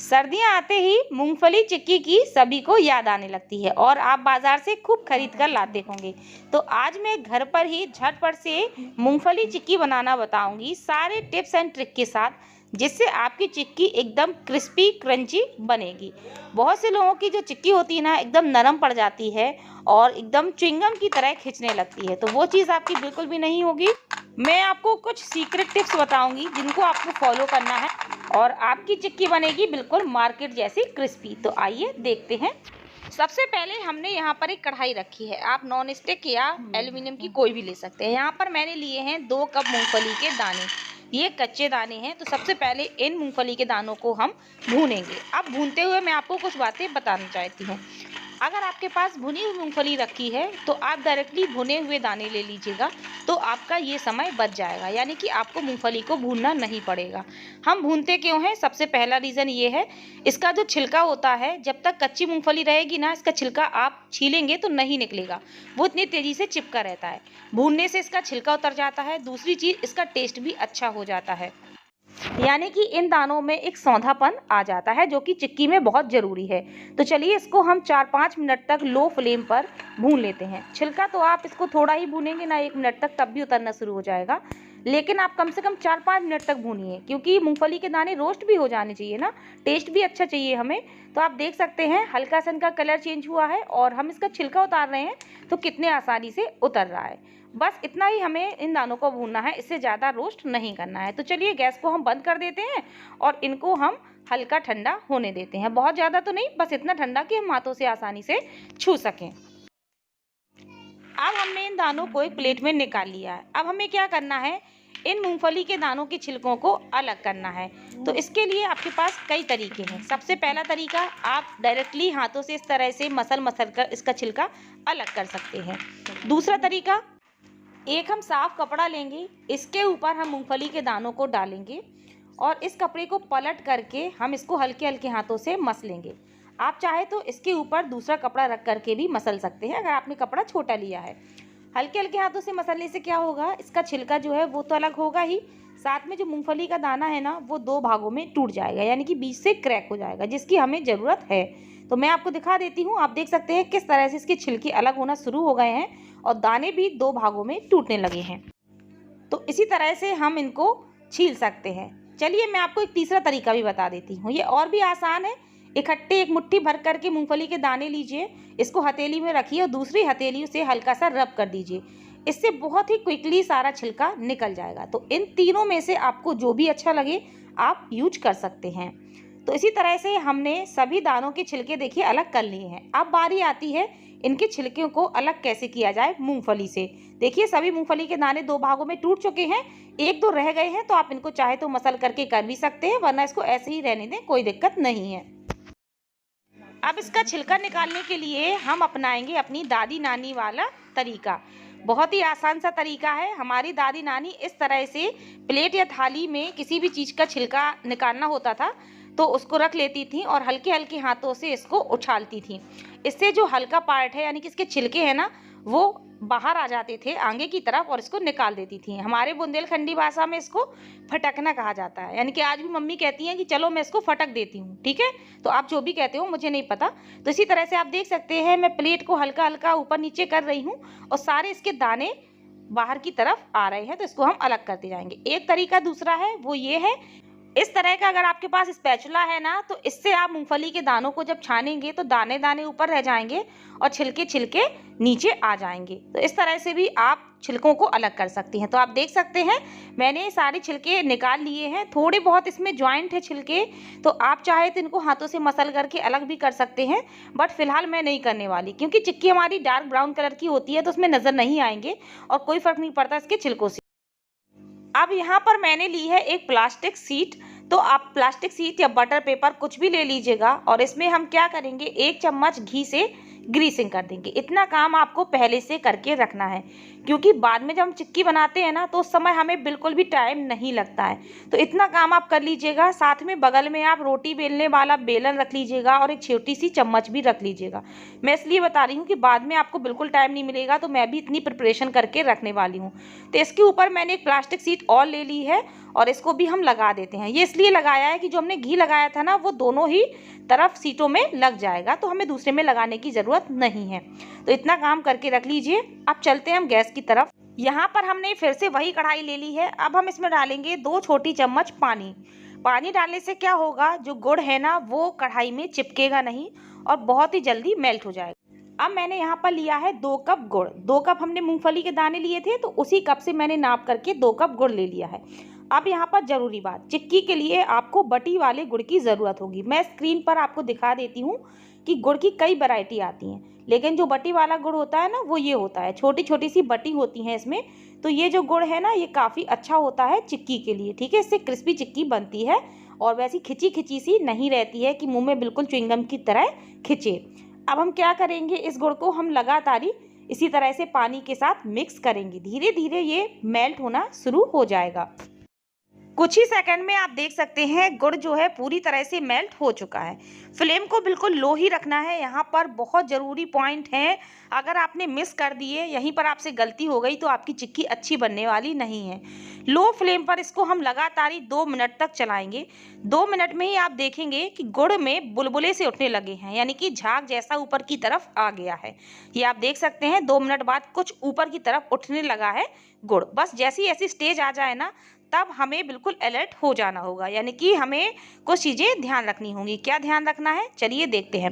सर्दियाँ आते ही मूंगफली चिक्की की सभी को याद आने लगती है और आप बाजार से खूब खरीद कर लाते होंगे। तो आज मैं घर पर ही झटपट से मूंगफली चिक्की बनाना बताऊंगी सारे टिप्स एंड ट्रिक के साथ, जिससे आपकी चिक्की एकदम क्रिस्पी क्रंची बनेगी। बहुत से लोगों की जो चिक्की होती है ना, एकदम नरम पड़ जाती है और एकदम च्युइंगम की तरह खिंचने लगती है, तो वो चीज़ आपकी बिल्कुल भी नहीं होगी। मैं आपको कुछ सीक्रेट टिप्स बताऊंगी जिनको आपको फॉलो करना है और आपकी चिक्की बनेगी बिल्कुल मार्केट जैसी क्रिस्पी। तो आइए देखते हैं। सबसे पहले हमने यहाँ पर एक कढ़ाई रखी है, आप नॉन स्टिक या एल्यूमिनियम की कोई भी ले सकते हैं। यहाँ पर मैंने लिए हैं 2 कप मूंगफली के दाने, ये कच्चे दाने हैं। तो सबसे पहले इन मूंगफली के दानों को हम भूनेंगे। अब भूनते हुए मैं आपको कुछ बातें बताना चाहती हूँ। अगर आपके पास भुनी हुई मूंगफली रखी है तो आप डायरेक्टली भुने हुए दाने ले लीजिएगा, तो आपका ये समय बच जाएगा, यानी कि आपको मूंगफली को भूनना नहीं पड़ेगा। हम भूनते क्यों हैं? सबसे पहला रीज़न ये है, इसका जो छिलका होता है, जब तक कच्ची मूंगफली रहेगी ना, इसका छिलका आप छीलेंगे तो नहीं निकलेगा, वो इतनी तेज़ी से चिपका रहता है। भूनने से इसका छिलका उतर जाता है। दूसरी चीज़, इसका टेस्ट भी अच्छा हो जाता है, यानी कि इन दानों में एक सौंधापन आ जाता है जो कि चिक्की में बहुत ज़रूरी है। तो चलिए इसको हम 4-5 मिनट तक लो फ्लेम पर भून लेते हैं। छिलका तो आप इसको थोड़ा ही भूनेंगे ना, 1 मिनट तक, तब भी उतरना शुरू हो जाएगा। लेकिन आप कम से कम 4-5 मिनट तक भूनिए, क्योंकि मूंगफली के दाने रोस्ट भी हो जाने चाहिए ना, टेस्ट भी अच्छा चाहिए हमें। तो आप देख सकते हैं हल्का सा इनका कलर चेंज हुआ है और हम इसका छिलका उतार रहे हैं तो कितने आसानी से उतर रहा है। बस इतना ही हमें इन दानों को भूनना है, इससे ज़्यादा रोस्ट नहीं करना है। तो चलिए गैस को हम बंद कर देते हैं और इनको हम हल्का ठंडा होने देते हैं। बहुत ज़्यादा तो नहीं, बस इतना ठंडा कि हम हाथों से आसानी से छू सकें। अब हमने इन दानों को एक प्लेट में निकाल लिया है। अब हमें क्या करना है, इन मूंगफली के दानों के छिलकों को अलग करना है। तो इसके लिए आपके पास कई तरीके हैं। सबसे पहला तरीका, आप डायरेक्टली हाथों से इस तरह से मसल कर इसका छिलका अलग कर सकते हैं। दूसरा तरीका, एक हम साफ कपड़ा लेंगे, इसके ऊपर हम मूंगफली के दानों को डालेंगे और इस कपड़े को पलट करके हम इसको हल्के हल्के हाथों से मस लेंगे। आप चाहे तो इसके ऊपर दूसरा कपड़ा रख करके भी मसल सकते हैं, अगर आपने कपड़ा छोटा लिया है। हल्के हल्के हाथों से मसलने से क्या होगा, इसका छिलका जो है वो तो अलग होगा ही, साथ में जो मूंगफली का दाना है ना, वो 2 भागों में टूट जाएगा, यानी कि बीच से क्रैक हो जाएगा, जिसकी हमें ज़रूरत है। तो मैं आपको दिखा देती हूँ। आप देख सकते हैं किस तरह से इसके छिलके अलग होना शुरू हो गए हैं और दाने भी 2 भागों में टूटने लगे हैं। तो इसी तरह से हम इनको छील सकते हैं। चलिए मैं आपको एक तीसरा तरीका भी बता देती हूँ, ये और भी आसान है। इकट्ठे एक मुट्ठी भर करके मूंगफली के दाने लीजिए, इसको हथेली में रखिए और दूसरी हथेली से हल्का सा रब कर दीजिए। इससे बहुत ही क्विकली सारा छिलका निकल जाएगा। तो इन तीनों में से आपको जो भी अच्छा लगे आप यूज कर सकते हैं। तो इसी तरह से हमने सभी दानों के छिलके देखिए अलग कर लिए हैं। अब बारी आती है इनके छिलकों को अलग कैसे किया जाए मूंगफली से। देखिए सभी मूंगफली के दाने 2 भागों में टूट चुके हैं, 1-2 रह गए हैं, तो आप इनको चाहे तो मसल करके कर भी सकते हैं, वरना इसको ऐसे ही रहने दें, कोई दिक्कत नहीं है। अब इसका छिलका निकालने के लिए हम अपनाएंगे अपनी दादी नानी वाला तरीका। बहुत ही आसान सा तरीका है। हमारी दादी नानी इस तरह से प्लेट या थाली में किसी भी चीज़ का छिलका निकालना होता था तो उसको रख लेती थी और हल्के हल्के हाथों से इसको उछालती थी। इससे जो हल्का पार्ट है, यानी कि इसके छिलके हैं ना, वो बाहर आ जाते थे आगे की तरफ और इसको निकाल देती थी। हमारे बुंदेलखंडी भाषा में इसको फटकना कहा जाता है, यानी कि आज भी मम्मी कहती हैं कि चलो मैं इसको फटक देती हूँ, ठीक है। तो आप जो भी कहते हो मुझे नहीं पता। तो इसी तरह से आप देख सकते हैं मैं प्लेट को हल्का हल्का ऊपर नीचे कर रही हूँ और सारे इसके दाने बाहर की तरफ आ रहे हैं, तो इसको हम अलग करते जाएंगे। एक तरीका दूसरा है, वो ये है, इस तरह का अगर आपके पास स्पैचुला है ना, तो इससे आप मूंगफली के दानों को जब छानेंगे तो दाने दाने ऊपर रह जाएंगे और छिलके छिलके नीचे आ जाएंगे। तो इस तरह से भी आप छिलकों को अलग कर सकती हैं। तो आप देख सकते हैं मैंने सारे छिलके निकाल लिए हैं। थोड़े बहुत इसमें जॉइंट है छिलके, तो आप चाहे तो इनको हाथों से मसल करके अलग भी कर सकते हैं, बट फिलहाल मैं नहीं करने वाली, क्योंकि चिक्की हमारी डार्क ब्राउन कलर की होती है तो उसमें नज़र नहीं आएंगे और कोई फर्क नहीं पड़ता इसके छिलकों से। अब यहाँ पर मैंने ली है एक प्लास्टिक शीट, तो आप प्लास्टिक शीट या बटर पेपर कुछ भी ले लीजिएगा और इसमें हम क्या करेंगे, 1 चम्मच घी से ग्रीसिंग कर देंगे। इतना काम आपको पहले से करके रखना है, क्योंकि बाद में जब हम चिक्की बनाते हैं ना तो उस समय हमें बिल्कुल भी टाइम नहीं लगता है। तो इतना काम आप कर लीजिएगा। साथ में बगल में आप रोटी बेलने वाला बेलन रख लीजिएगा और एक छोटी सी चम्मच भी रख लीजिएगा। मैं इसलिए बता रही हूँ कि बाद में आपको बिल्कुल टाइम नहीं मिलेगा, तो मैं भी इतनी प्रिपरेशन करके रखने वाली हूँ। तो इसके ऊपर मैंने एक प्लास्टिक शीट और ले ली है और इसको भी हम लगा देते हैं। ये इसलिए लगाया है कि जो हमने घी लगाया था ना वो दोनों ही तरफ सीटों में लग जाएगा, तो हमें दूसरे में लगाने की ज़रूरत नहीं है। तो इतना काम करके रख लीजिए। अब चलते हैं हम गैस की तरफ। यहाँ पर हमने फिर से वही कढ़ाई ले ली है। अब हम इसमें डालेंगे 2 छोटी चम्मच पानी। पानी डालने से क्या होगा, जो गुड़ है ना वो कढ़ाई में चिपकेगा नहीं और बहुत ही जल्दी मेल्ट हो जाएगा। अब मैंने यहाँ पर लिया है 2 कप गुड़। 2 कप हमने मूंगफली के दाने लिए थे, तो उसी कप से मैंने नाप करके 2 कप गुड़ ले लिया है। अब यहाँ पर ज़रूरी बात, चिक्की के लिए आपको बटी वाले गुड़ की ज़रूरत होगी। मैं स्क्रीन पर आपको दिखा देती हूँ कि गुड़ की कई वैरायटी आती हैं, लेकिन जो बटी वाला गुड़ होता है ना वो ये होता है। छोटी छोटी सी बटी होती हैं इसमें। तो ये जो गुड़ है ना ये काफ़ी अच्छा होता है चिक्की के लिए, ठीक है। इससे क्रिस्पी चिक्की बनती है और वैसी खिंची खिंची सी नहीं रहती है कि मुँह में बिल्कुल च्युइंगम की तरह खिंचे। अब हम क्या करेंगे, इस गुड़ को हम लगातार ही इसी तरह से पानी के साथ मिक्स करेंगे। धीरे धीरे ये मेल्ट होना शुरू हो जाएगा। कुछ ही सेकंड में आप देख सकते हैं गुड़ जो है पूरी तरह से मेल्ट हो चुका है। फ्लेम को बिल्कुल लो ही रखना है। यहाँ पर बहुत ज़रूरी पॉइंट है, अगर आपने मिस कर दिए, यहीं पर आपसे गलती हो गई तो आपकी चिक्की अच्छी बनने वाली नहीं है। लो फ्लेम पर इसको हम लगातार 2 मिनट तक चलाएंगे। 2 मिनट में ही आप देखेंगे कि गुड़ में बुलबुले से उठने लगे हैं, यानी कि झाग जैसा ऊपर की तरफ आ गया है। ये आप देख सकते हैं 2 मिनट बाद कुछ ऊपर की तरफ उठने लगा है गुड़। बस जैसी ऐसी स्टेज आ जाए ना तब हमें बिल्कुल अलर्ट हो जाना होगा, यानी कि हमें कुछ चीज़ें ध्यान रखनी होंगी। क्या ध्यान रखना है, चलिए देखते हैं।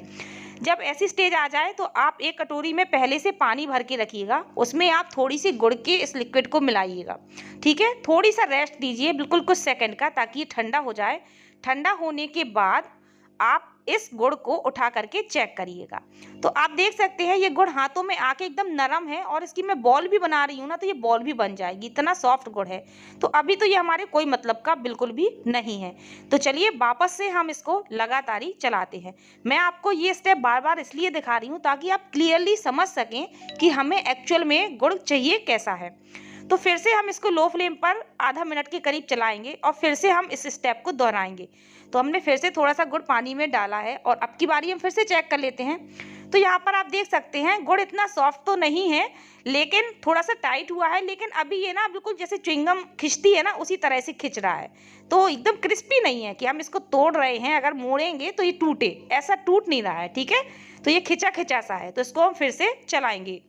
जब ऐसी स्टेज आ जाए तो आप एक कटोरी में पहले से पानी भर के रखिएगा, उसमें आप थोड़ी सी गुड़ के इस लिक्विड को मिलाइएगा, ठीक है। थोड़ी सा रेस्ट दीजिए, बिल्कुल कुछ सेकंड का, ताकि ये ठंडा हो जाए। ठंडा होने के बाद आप इस गुड़ को उठा करके चेक करिएगा। तो आप देख सकते हैं ये गुड़ हाथों में आके एकदम नरम है और इसकी मैं बॉल भी बना रही हूँ ना तो ये बॉल भी बन जाएगी, इतना सॉफ्ट गुड़ है। तो अभी तो ये हमारे कोई मतलब का बिल्कुल भी नहीं है। तो चलिए वापस से हम इसको लगातार ही चलाते हैं। मैं आपको ये स्टेप बार बार इसलिए दिखा रही हूँ ताकि आप क्लियरली समझ सकें कि हमें एक्चुअल में गुड़ चाहिए कैसा है। तो फिर से हम इसको लो फ्लेम पर आधा मिनट के करीब चलाएंगे और फिर से हम इस स्टेप को दोहराएंगे। तो हमने फिर से थोड़ा सा गुड़ पानी में डाला है और अब की बारी हम फिर से चेक कर लेते हैं। तो यहाँ पर आप देख सकते हैं गुड़ इतना सॉफ्ट तो नहीं है, लेकिन थोड़ा सा टाइट हुआ है। लेकिन अभी ये ना बिल्कुल जैसे च्युइंगम खिंचती है ना उसी तरह से खिंच रहा है। तो एकदम क्रिस्पी नहीं है कि हम इसको तोड़ रहे हैं, अगर मोड़ेंगे तो ये टूटे, ऐसा टूट नहीं रहा है, ठीक है। तो ये खिंचा खिंचा सा है। तो इसको हम फिर से चलाएंगे।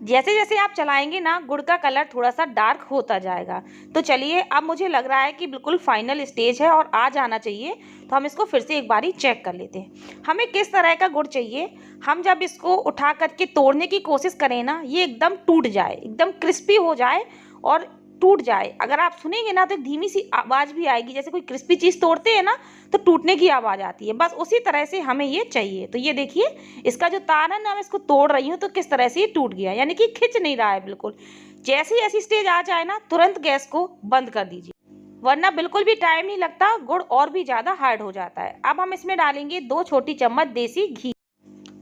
जैसे जैसे आप चलाएंगे ना गुड़ का कलर थोड़ा सा डार्क होता जाएगा। तो चलिए अब मुझे लग रहा है कि बिल्कुल फाइनल स्टेज है और आ जाना चाहिए। तो हम इसको फिर से एक बारी चेक कर लेते हैं हमें किस तरह का गुड़ चाहिए। हम जब इसको उठा करके तोड़ने की कोशिश करें ना ये एकदम टूट जाए, एकदम क्रिस्पी हो जाए और टूट जाए। अगर आप सुनेंगे ना तो एक धीमी सी आवाज़ भी आएगी, जैसे कोई क्रिस्पी चीज़ तोड़ते हैं ना तो टूटने की आवाज़ आती है, बस उसी तरह से हमें ये चाहिए। तो ये देखिए इसका जो तार है ना मैं इसको तोड़ रही हूँ तो किस तरह से ये टूट गया, यानी कि खिंच नहीं रहा है बिल्कुल। जैसी ऐसी स्टेज आ जाए ना तुरंत गैस को बंद कर दीजिए, वरना बिल्कुल भी टाइम नहीं लगता, गुड़ और भी ज़्यादा हार्ड हो जाता है। अब हम इसमें डालेंगे 2 छोटी चम्मच देसी घी।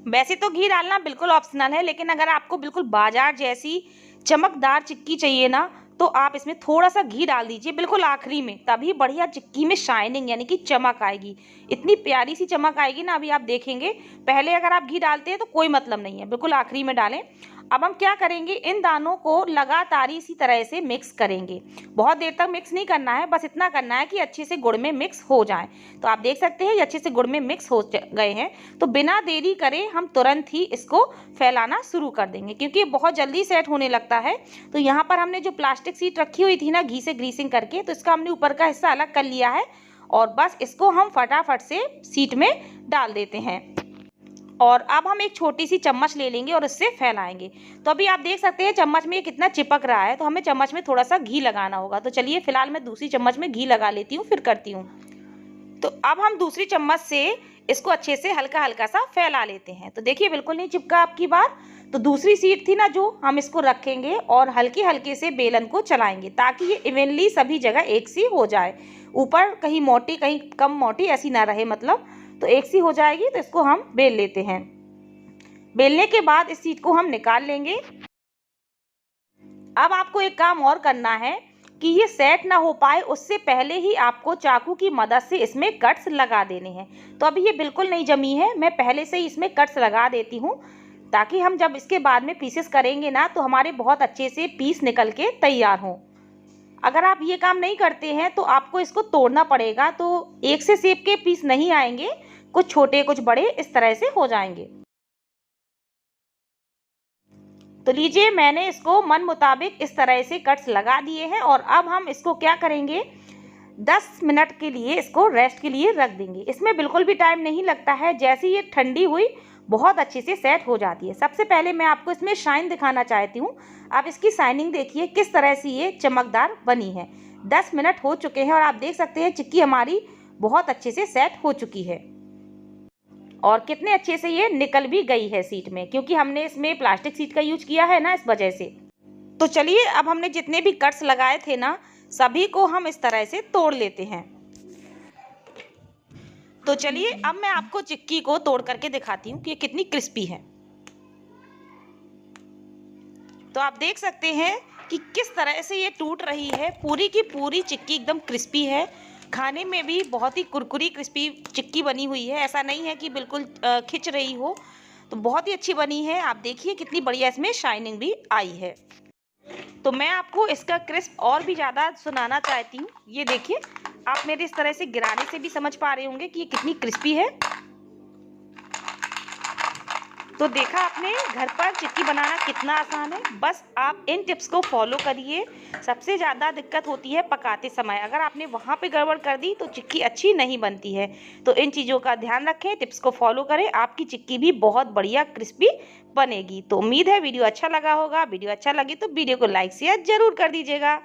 वैसे तो घी डालना बिल्कुल ऑप्शनल है, लेकिन अगर आपको बिल्कुल बाजार जैसी चमकदार चिक्की चाहिए ना तो आप इसमें थोड़ा सा घी डाल दीजिए बिल्कुल आखिरी में, तभी बढ़िया चिक्की में शाइनिंग यानी कि चमक आएगी। इतनी प्यारी सी चमक आएगी ना, अभी आप देखेंगे। पहले अगर आप घी डालते हैं तो कोई मतलब नहीं है, बिल्कुल आखिरी में डालें। अब हम क्या करेंगे, इन दानों को लगातार इसी तरह से मिक्स करेंगे। बहुत देर तक मिक्स नहीं करना है, बस इतना करना है कि अच्छे से गुड़ में मिक्स हो जाए। तो आप देख सकते हैं ये अच्छे से गुड़ में मिक्स हो गए हैं। तो बिना देरी करे हम तुरंत ही इसको फैलाना शुरू कर देंगे, क्योंकि ये बहुत जल्दी सेट होने लगता है। तो यहाँ पर हमने जो प्लास्टिक शीट रखी हुई थी ना घी से ग्रीसिंग करके, तो इसका हमने ऊपर का हिस्सा अलग कर लिया है और बस इसको हम फटाफट से शीट में डाल देते हैं। और अब हम एक छोटी सी चम्मच ले लेंगे और इससे फैलाएंगे। तो अभी आप देख सकते हैं चम्मच में कितना चिपक रहा है, तो हमें चम्मच में थोड़ा सा घी लगाना होगा। तो चलिए फिलहाल मैं दूसरी चम्मच में घी लगा लेती हूँ, फिर करती हूँ। तो अब हम दूसरी चम्मच से इसको अच्छे से हल्का हल्का सा फैला लेते हैं। तो देखिए बिल्कुल नहीं चिपका आपकी बार। तो दूसरी शीट थी ना जो, हम इसको रखेंगे और हल्के हल्के से बेलन को चलाएंगे ताकि ये इवनली सभी जगह एक सी हो जाए। ऊपर कहीं मोटी कहीं कम मोटी ऐसी ना रहे, मतलब तो एक सी हो जाएगी। तो इसको हम बेल लेते हैं। बेलने के बाद इस शीट को हम निकाल लेंगे। अब आपको एक काम और करना है कि ये सेट ना हो पाए उससे पहले ही आपको चाकू की मदद से इसमें कट्स लगा देने हैं। तो अभी ये बिल्कुल नहीं जमी है, मैं पहले से ही इसमें कट्स लगा देती हूँ ताकि हम जब इसके बाद में पीसेस करेंगे ना तो हमारे बहुत अच्छे से पीस निकल के तैयार हों। अगर आप ये काम नहीं करते हैं तो आपको इसको तोड़ना पड़ेगा, तो एक से शेप के पीस नहीं आएंगे, कुछ छोटे कुछ बड़े इस तरह से हो जाएंगे। तो लीजिए मैंने इसको मन मुताबिक इस तरह से कट्स लगा दिए हैं और अब हम इसको क्या करेंगे, 10 मिनट के लिए इसको रेस्ट के लिए रख देंगे। इसमें बिल्कुल भी टाइम नहीं लगता है, जैसे ये ठंडी हुई बहुत अच्छे से सेट हो जाती है। सबसे पहले मैं आपको इसमें शाइन दिखाना चाहती हूँ। आप इसकी शाइनिंग देखिए किस तरह से ये चमकदार बनी है। 10 मिनट हो चुके हैं और आप देख सकते हैं चिक्की हमारी बहुत अच्छे से सेट हो चुकी है और कितने अच्छे से ये निकल भी गई है शीट में, क्योंकि हमने इसमें प्लास्टिक शीट का यूज किया है ना, इस वजह से। तो चलिए अब हमने जितने भी कट्स लगाए थे ना सभी को हम इस तरह से तोड़ लेते हैं। तो चलिए अब मैं आपको चिक्की को तोड़ करके दिखाती हूँ कि ये कितनी क्रिस्पी है। तो आप देख सकते हैं कि किस तरह से ये टूट रही है। पूरी की पूरी चिक्की एकदम क्रिस्पी है, खाने में भी बहुत ही कुरकुरी क्रिस्पी चिक्की बनी हुई है। ऐसा नहीं है कि बिल्कुल खिंच रही हो, तो बहुत ही अच्छी बनी है। आप देखिए कितनी बढ़िया इसमें शाइनिंग भी आई है। तो मैं आपको इसका क्रिस्प और भी ज़्यादा सुनाना चाहती हूँ। ये देखिए, आप मेरे इस तरह से गिराने से भी समझ पा रहे होंगे कि ये कितनी क्रिस्पी है। तो देखा आपने घर पर चिक्की बनाना कितना आसान है। बस आप इन टिप्स को फॉलो करिए। सबसे ज़्यादा दिक्कत होती है पकाते समय, अगर आपने वहाँ पे गड़बड़ कर दी तो चिक्की अच्छी नहीं बनती है। तो इन चीज़ों का ध्यान रखें, टिप्स को फॉलो करें, आपकी चिक्की भी बहुत बढ़िया क्रिस्पी बनेगी। तो उम्मीद है वीडियो अच्छा लगा होगा। वीडियो अच्छा लगे तो वीडियो को लाइक शेयर जरूर कर दीजिएगा।